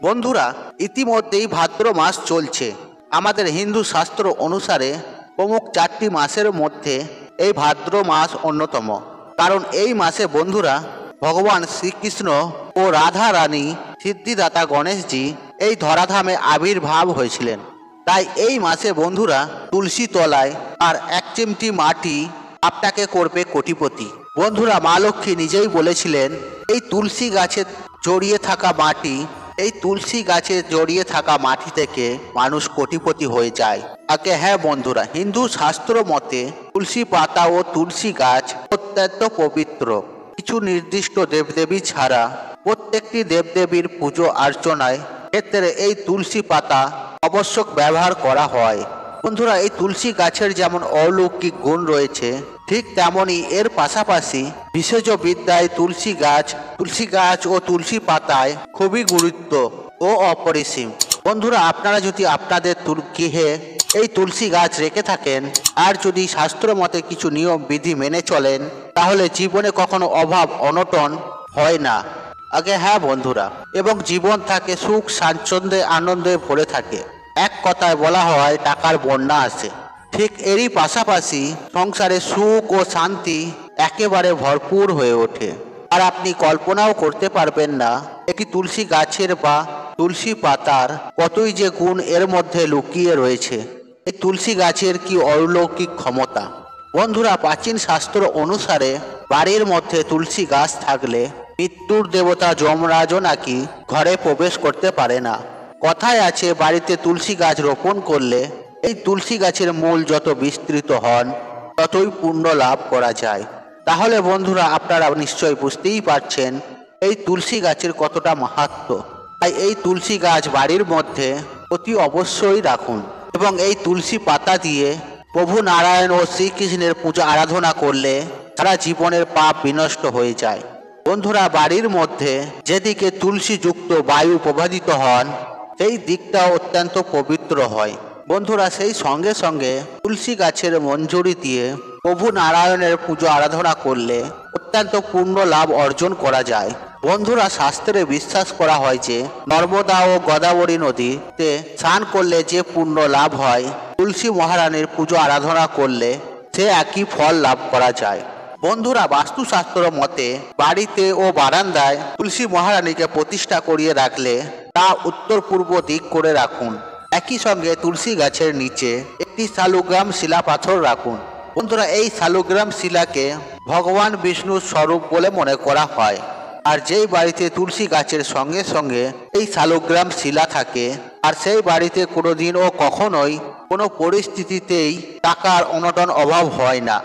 বন্ধুরা, ইতিমধ্যেই ভাদ্র মাস চলছে। আমাদের হিন্দু শাস্ত্র অনুসারে প্রমুখ 4টি মাসের মধ্যে এই ভাদ্র মাস অন্যতম। কারণ এই মাসে বন্ধুরা ভগবান শ্রীকৃষ্ণ ও রাধা রানী সিদ্ধিদাতা গণেশজি এই ধরাধামে আবির্ভাব হয়েছিলেন। তাই এই মাসে বন্ধুরা তুলসী তলায় আর 1 চিমটি মাটি আপনাকে করবে কোটিপতি। বন্ধুরা, মা লক্ষ্মী নিজেই বলেছিলেন এই তুলসী গাছে জড়িয়ে থাকা মাটি এই তুলসী গাছে জড়িয়ে থাকা মাটি থেকে মানুষ কোটিপতি হয়ে যায়। আগে হ্যাঁ বন্ধুরা, হিন্দু শাস্ত্র মতে তুলসী পাতা ও তুলসী গাছ অত্যন্ত পবিত্র। কিছু নির্দিষ্ট দেবদেবী ছাড়া প্রত্যেকটি দেবদেবীর পুজো অর্চনায় ক্ষেত্রে এই তুলসী পাতা আবশ্যক ব্যবহার করা হয়। বন্ধুরা, এই তুলসী গাছের যেমন অলৌকিক গুণ রয়েছে, ঠিক তেমনই এর পাশাপাশি ভেষজ বিদ্যায় তুলসী গাছ ও তুলসী পাতায় খুবই গুরুত্ব ও অপরিসীম। বন্ধুরা, আপনারা যদি আপনাদের গৃহে এই তুলসী গাছ রেখে থাকেন আর যদি শাস্ত্র মতে কিছু নিয়ম বিধি মেনে চলেন, তাহলে জীবনে কখনো অভাব অনটন হয় না। আগে হ্যাঁ বন্ধুরা, এবং জীবন থাকে সুখ স্বাচ্ছন্দ্যে আনন্দে ভরে থাকে। এক কথায় বলা হয় টাকার বন্যা আসে। ঠিক এরই পাশাপাশি সংসারে সুখ ও শান্তি একেবারে ভরপুর হয়ে ওঠে। আর আপনি কল্পনাও করতে পারবেন না একটি তুলসী গাছের বা তুলসী পাতার কতই যে গুণ এর মধ্যে লুকিয়ে রয়েছে। এই তুলসী গাছের কি অলৌকিক ক্ষমতা। বন্ধুরা, প্রাচীন শাস্ত্র অনুসারে বাড়ির মধ্যে তুলসী গাছ থাকলে মৃত্যুর দেবতা যমরাজও নাকি ঘরে প্রবেশ করতে পারে না। কথায় আছে বাড়িতে তুলসী গাছ রোপণ করলে এই তুলসী গাছের মূল যত বিস্তৃত হন ততই পুণ্য লাভ করা যায়। তাহলে বন্ধুরা, আপনারা নিশ্চয়ই বুঝতেই পারছেন এই তুলসী গাছের কতটা মাহাত্ম্য। তাই এই তুলসী গাছ বাড়ির মধ্যে অতি অবশ্যই রাখুন এবং এই তুলসী পাতা দিয়ে প্রভু নারায়ণ ও শ্রীকৃষ্ণের পূজা আরাধনা করলে সারা জীবনের পাপ বিনষ্ট হয়ে যায়। বন্ধুরা, বাড়ির মধ্যে যেদিকে তুলসীযুক্ত বায়ু প্রবাহিত হন সেই দিকটা অত্যন্ত পবিত্র হয়। বন্ধুরা, সেই সঙ্গে সঙ্গে তুলসী গাছের মঞ্জুরি দিয়ে প্রভু নারায়ণের পুজো আরাধনা করলে অত্যন্ত পুণ্য লাভ অর্জন করা যায়। বন্ধুরা, শাস্ত্রে বিশ্বাস করা হয় যে নর্মদা ও গোদাবরী নদীতে স্নান করলে যে পুণ্য লাভ হয়, তুলসী মহারানীর পুজো আরাধনা করলে সে একই ফল লাভ করা যায়। বন্ধুরা, বাস্তুশাস্ত্র মতে বাড়িতে ও বারান্দায় তুলসী মহারানীকে প্রতিষ্ঠা করিয়ে রাখলে তা উত্তর পূর্ব দিক করে রাখুন। একই সঙ্গে তুলসী গাছের নিচে একটি শালগ্রাম শিলা পাথর রাখুন। বন্ধুরা, এই শালগ্রাম শিলাকে ভগবান বিষ্ণুর স্বরূপ বলে মনে করা হয়। আর যেই বাড়িতে তুলসী গাছের সঙ্গে সঙ্গে এই শালগ্রাম শিলা থাকে আর সেই বাড়িতে কোনোদিন ও কখনোই কোনো পরিস্থিতিতেই টাকার অনটন অভাব হয় না,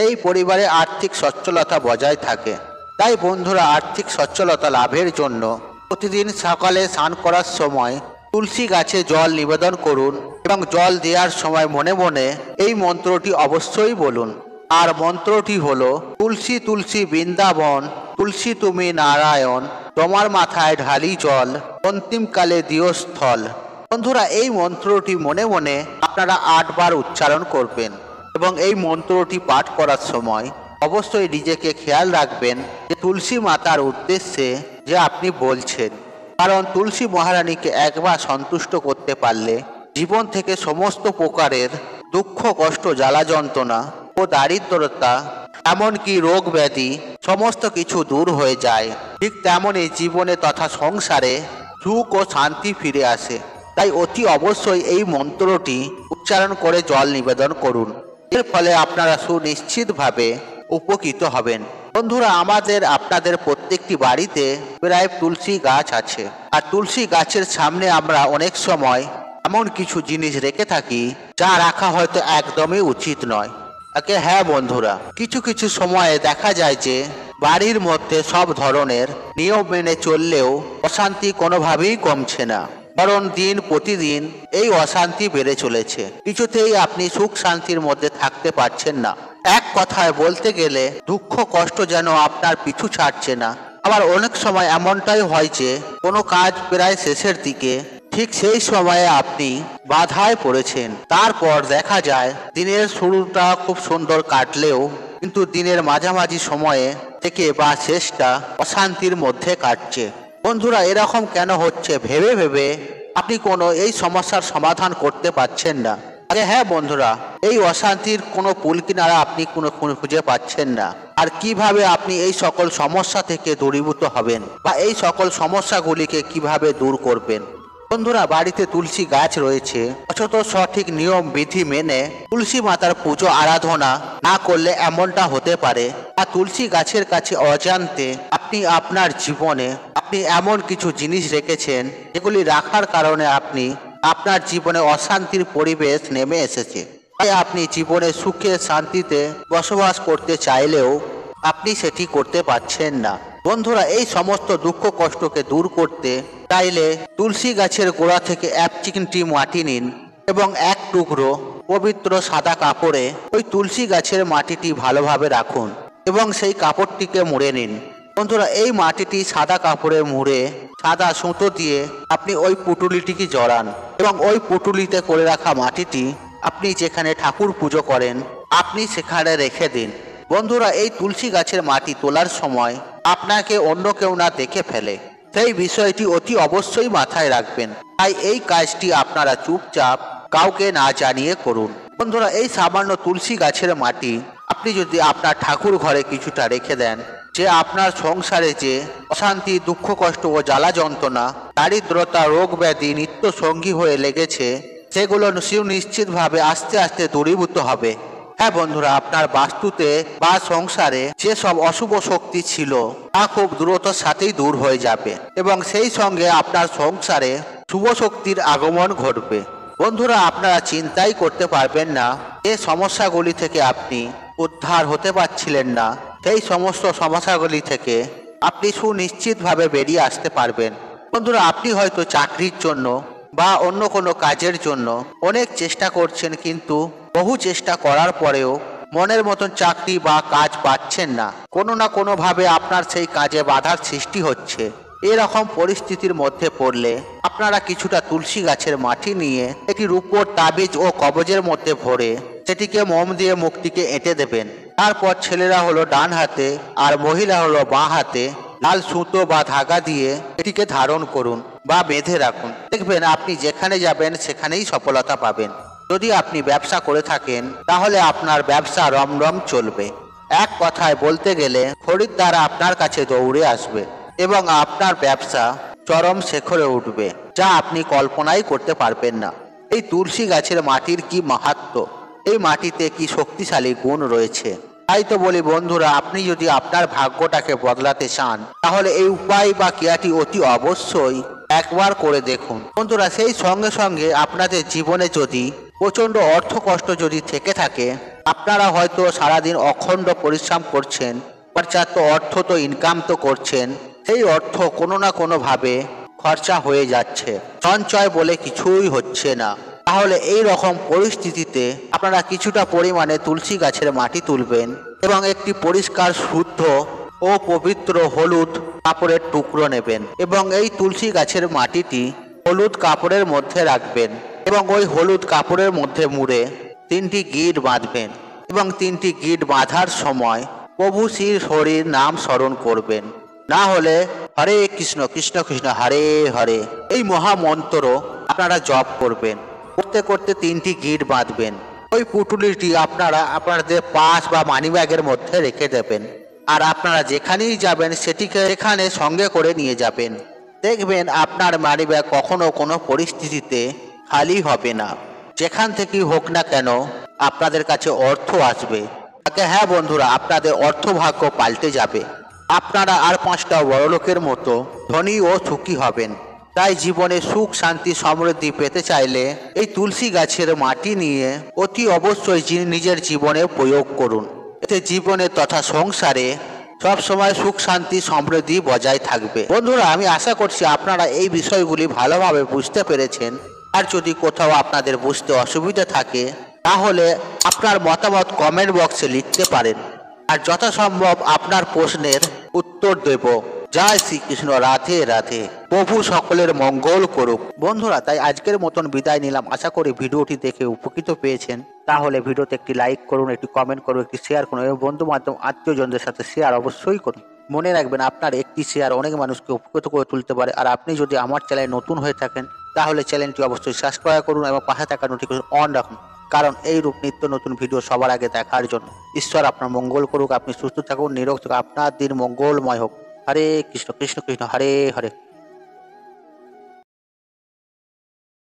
এই পরিবারে আর্থিক সচ্ছলতা বজায় থাকে। তাই বন্ধুরা, আর্থিক সচ্ছলতা লাভের জন্য প্রতিদিন সকালে স্নান করার সময় তুলসী গাছে জল নিবেদন করুন এবং জল দেওয়ার সময় মনে মনে এই মন্ত্রটি অবশ্যই বলুন। আর মন্ত্রটি হলো তুলসী তুলসী বৃন্দাবন, তুলসী তুমি নারায়ণ, তোমার মাথায় ঢালি জল, অন্তিমকালে দিও স্থল। বন্ধুরা, এই মন্ত্রটি মনে মনে আপনারা 8 বার উচ্চারণ করবেন এবং এই মন্ত্রটি পাঠ করার সময় অবশ্যই নিজেকে খেয়াল রাখবেন যে তুলসী মাতার উদ্দেশ্যে যে আপনি বলছেন। কারণ তুলসী মহারানীকে একবার সন্তুষ্ট করতে পারলে জীবন থেকে সমস্ত প্রকারের দুঃখ কষ্ট জ্বালা যন্ত্রণা ও দারিদ্রতা এমনকি রোগ ব্যাধি সমস্ত কিছু দূর হয়ে যায়। ঠিক তেমনই জীবনে তথা সংসারে সুখ ও শান্তি ফিরে আসে। তাই অতি অবশ্যই এই মন্ত্রটি উচ্চারণ করে জল নিবেদন করুন। এর ফলে আপনারা সুনিশ্চিতভাবে উপকৃত হবেন। বন্ধুরা, আপনাদের প্রত্যেকটি বাড়িতে প্রায় তুলসী গাছ আছে। আর তুলসী গাছের সামনে আমরা অনেক সময় এমন কিছু জিনিস রেখে থাকি যা রাখা হয়তো একদমই উচিত নয়। আগে হ্যাঁ বন্ধুরা, কিছু কিছু সময়ে দেখা যায় যে বাড়ির মধ্যে সব ধরনের নিয়ম মেনে চললেও অশান্তি কোনোভাবেই কমছে না, বরং দিন প্রতিদিন এই অশান্তি বেড়ে চলেছে। কিছুতেই আপনি সুখ শান্তির মধ্যে থাকতে পারছেন না। এক কথায় বলতে গেলে দুঃখ কষ্ট যেন আপনার পিছু ছাড়ছে না। আবার অনেক সময় এমনটাই হয় যে কোনো কাজ প্রায় শেষের দিকে, ঠিক সেই সময়ে আপনি বাধায় পড়েছেন। তারপর দেখা যায় দিনের শুরুটা খুব সুন্দর কাটলেও কিন্তু দিনের মাঝামাঝি সময়ে থেকে বা শেষটা অশান্তির মধ্যে কাটছে। বন্ধুরা এরকম কেন হচ্ছে ভেবে ভেবে আপনি কোনো এই সমস্যার সমাধান করতে পারছেন না। আরে হ্যাঁ বন্ধুরা, এই অশান্তির কোনো কুল কিনারা আপনি কোনো খুঁজে পাচ্ছেন না। আর কিভাবে আপনি এই সকল সমস্যা থেকে দূরীভূত হবেন বা এই সকল সমস্যাগুলিকে কিভাবে দূর করবেন। বন্ধুরা বাড়িতে তুলসী গাছ রয়েছে, অথচ সঠিক নিয়ম বিধি মেনে তুলসী মাতার পুজো আরাধনা না করলে এমনটা হতে পারে আর তুলসী গাছের কাছে অজান্তে আপনি আপনার জীবনে আপনি এমন কিছু জিনিস রেখেছেন যেগুলি রাখার কারণে আপনি আপনার জীবনে অশান্তির পরিবেশ নেমে এসেছে। তাই আপনি জীবনে সুখে শান্তিতে বসবাস করতে চাইলেও আপনি সেটি করতে পারছেন না। বন্ধুরা এই সমস্ত দুঃখ কষ্টকে দূর করতে চাইলে তুলসী গাছের গোড়া থেকে এক চিমটি মাটি নিন এবং এক টুকরো পবিত্র সাদা কাপড়ে ওই তুলসী গাছের মাটিটি ভালোভাবে রাখুন এবং সেই কাপড়টিকে মুড়ে নিন। বন্ধুরা এই মাটিটি সাদা কাপড়ে মুড়ে সাদা সুতো দিয়ে আপনি ওই পুটুলিটিকে জড়ান এবং ওই পুটুলিতে করে রাখা মাটিটি আপনি যেখানে ঠাকুর পুজো করেন আপনি সেখানে রেখে দিন। বন্ধুরা এই তুলসী গাছের মাটি তোলার সময় আপনাকে অন্য কেউ না দেখে ফেলে সেই বিষয়টি অতি অবশ্যই মাথায় রাখবেন। তাই এই কাজটি আপনারা চুপচাপ কাউকে না জানিয়ে করুন। বন্ধুরা এই সামান্য তুলসী গাছের মাটি আপনি যদি আপনার ঠাকুর ঘরে কিছুটা রেখে দেন, যে আপনার সংসারে যে অশান্তি দুঃখ কষ্ট ও জ্বালা যন্ত্রণা দারিদ্রতা রোগ ব্যাধি নিত্য সঙ্গী হয়ে লেগেছে সেগুলো সুনিশ্চিতভাবে আস্তে আস্তে দূরীভূত হবে। হ্যাঁ বন্ধুরা, আপনার বাস্তুতে বা সংসারে যেসব অশুভ শক্তি ছিল তা খুব দ্রুততার সাথেই দূর হয়ে যাবে এবং সেই সঙ্গে আপনার সংসারে শুভ শক্তির আগমন ঘটবে। বন্ধুরা আপনারা চিন্তাই করতে পারবেন না যে সমস্যাগুলি থেকে আপনি উদ্ধার হতে পারছিলেন না সেই সমস্ত সমস্যাগুলি থেকে আপনি সুনিশ্চিতভাবে বেরিয়ে আসতে পারবেন। বন্ধুরা আপনি হয়তো চাকরির জন্য বা অন্য কোনো কাজের জন্য অনেক চেষ্টা করছেন, কিন্তু বহু চেষ্টা করার পরেও মনের মতন চাকরি বা কাজ পাচ্ছেন না। কোনো না কোনোভাবে আপনার সেই কাজে বাধার সৃষ্টি হচ্ছে। এরকম পরিস্থিতির মধ্যে পড়লে আপনারা কিছুটা তুলসী গাছের মাটি নিয়ে একটি রূপোর তাবিজ ও কবজের মধ্যে ভরে সেটিকে মোম দিয়ে মুখটিকে এঁটে দেবেন। তারপর ছেলেরা হলো ডান হাতে আর মহিলা হলো বাঁ হাতে লাল সুতো বা ধাগা দিয়ে এটিকে ধারণ করুন বা বেঁধে রাখুন। দেখবেন আপনি যেখানে যাবেন সেখানেই সফলতা পাবেন। যদি আপনি ব্যবসা করে থাকেন তাহলে আপনার ব্যবসা রমরম চলবে। এক কথায় বলতে গেলে খরিদ্দার আপনার কাছে দৌড়ে আসবে এবং আপনার ব্যবসা চরম শিখরে উঠবে, যা আপনি কল্পনাই করতে পারবেন না। এই তুলসী গাছের মাটির কি মাহাত্ম্য, এই মাটিতে কি শক্তিশালী গুণ রয়েছে। তাই তো বলি বন্ধুরা, আপনি যদি আপনার ভাগ্যটাকে বদলাতে চান তাহলে এই উপায় বা ক্রিয়াটি অতি অবশ্যই একবার করে দেখুন। বন্ধুরা সেই সঙ্গে সঙ্গে আপনাদের জীবনে যদি প্রচণ্ড অর্থ কষ্ট যদি থেকে থাকে, আপনারা হয়তো সারাদিন অখণ্ড পরিশ্রম করছেন, পর্যাপ্ত অর্থ তো ইনকাম তো করছেন, সেই অর্থ কোনো না কোনোভাবে খরচা হয়ে যাচ্ছে, সঞ্চয় বলে কিছুই হচ্ছে না, তাহলে এই রকম পরিস্থিতিতে আপনারা কিছুটা পরিমাণে তুলসী গাছের মাটি তুলবেন এবং একটি পরিষ্কার শুদ্ধ ও পবিত্র হলুদ কাপড়ের টুকরো নেবেন এবং এই তুলসী গাছের মাটিটি হলুদ কাপড়ের মধ্যে রাখবেন এবং ওই হলুদ কাপড়ের মধ্যে মুড়ে 3টি গিঁট বাঁধবেন এবং 3টি গিঁট বাঁধার সময় প্রভু শ্রী হরির নাম স্মরণ করবেন। না হলে হরে কৃষ্ণ কৃষ্ণ কৃষ্ণ হরে হরে এই মহামন্ত্র আপনারা জপ করবেন। করতে করতে 3টি গিঁট বাঁধবেন। ওই পুটুলিটি আপনারা আপনাদের পাস বা মানিব্যাগের মধ্যে রেখে দেবেন আর আপনারা যেখানেই যাবেন সেটিকে এখানে সঙ্গে করে নিয়ে যাবেন। দেখবেন আপনার মানিব্যাগ কখনো কোনো পরিস্থিতিতে খালি হবে না। যেখান থেকেই হোক না কেন আপনাদের কাছে অর্থ আসবে। হ্যাঁ বন্ধুরা, আপনাদের অর্থভাগ্য পাল্টে যাবে। আপনারা আর 5টা বড়লোকের মতো ধনী ও সুখী হবেন। তাই জীবনে সুখ শান্তি সমৃদ্ধি পেতে চাইলে এই তুলসী গাছের মাটি নিয়ে অতি অবশ্যই নিজের জীবনে প্রয়োগ করুন। এতে জীবনে তথা সংসারে সবসময় সুখ শান্তি সমৃদ্ধি বজায় থাকবে। বন্ধুরা আমি আশা করছি আপনারা এই বিষয়গুলি ভালোভাবে বুঝতে পেরেছেন। আর যদি কোথাও আপনাদের বুঝতে অসুবিধা থাকে তাহলে আপনার মতামত কমেন্ট বক্সে লিখতে পারেন আর যথাসম্ভব আপনার প্রশ্নের উত্তর দেব। জয় শ্রীকৃষ্ণ, রাধে রাধে, প্রভু সকলের মঙ্গল করুক। বন্ধুরা তাই আজকের মতন বিদায় নিলাম। আশা করি ভিডিওটি দেখে উপকৃত পেয়েছেন। তাহলে ভিডিওতে একটি লাইক করুন, একটি কমেন্ট করুন, একটি শেয়ার করুন এবং বন্ধু বান্ধব আত্মীয়জনদের সাথে শেয়ার অবশ্যই করুন। মনে রাখবেন, আপনার একটি শেয়ার অনেক মানুষকে উপকৃত করে তুলতে পারে। আর আপনি যদি আমার চ্যানেলে নতুন হয়ে থাকেন তাহলে চ্যানেলটি অবশ্যই সাবস্ক্রাইব করুন এবং পাশে থাকা নোটিফিকেশন অন রাখুন, কারণ এই রূপ নিত্য নতুন ভিডিও সবার আগে দেখার জন্য। ঈশ্বর আপনার মঙ্গল করুক, আপনি সুস্থ থাকুন, নিরোগ থাকুন, আপনার দিন মঙ্গলময় হোক। হরে কৃষ্ণ কৃষ্ণ কৃষ্ণ হরে হরে।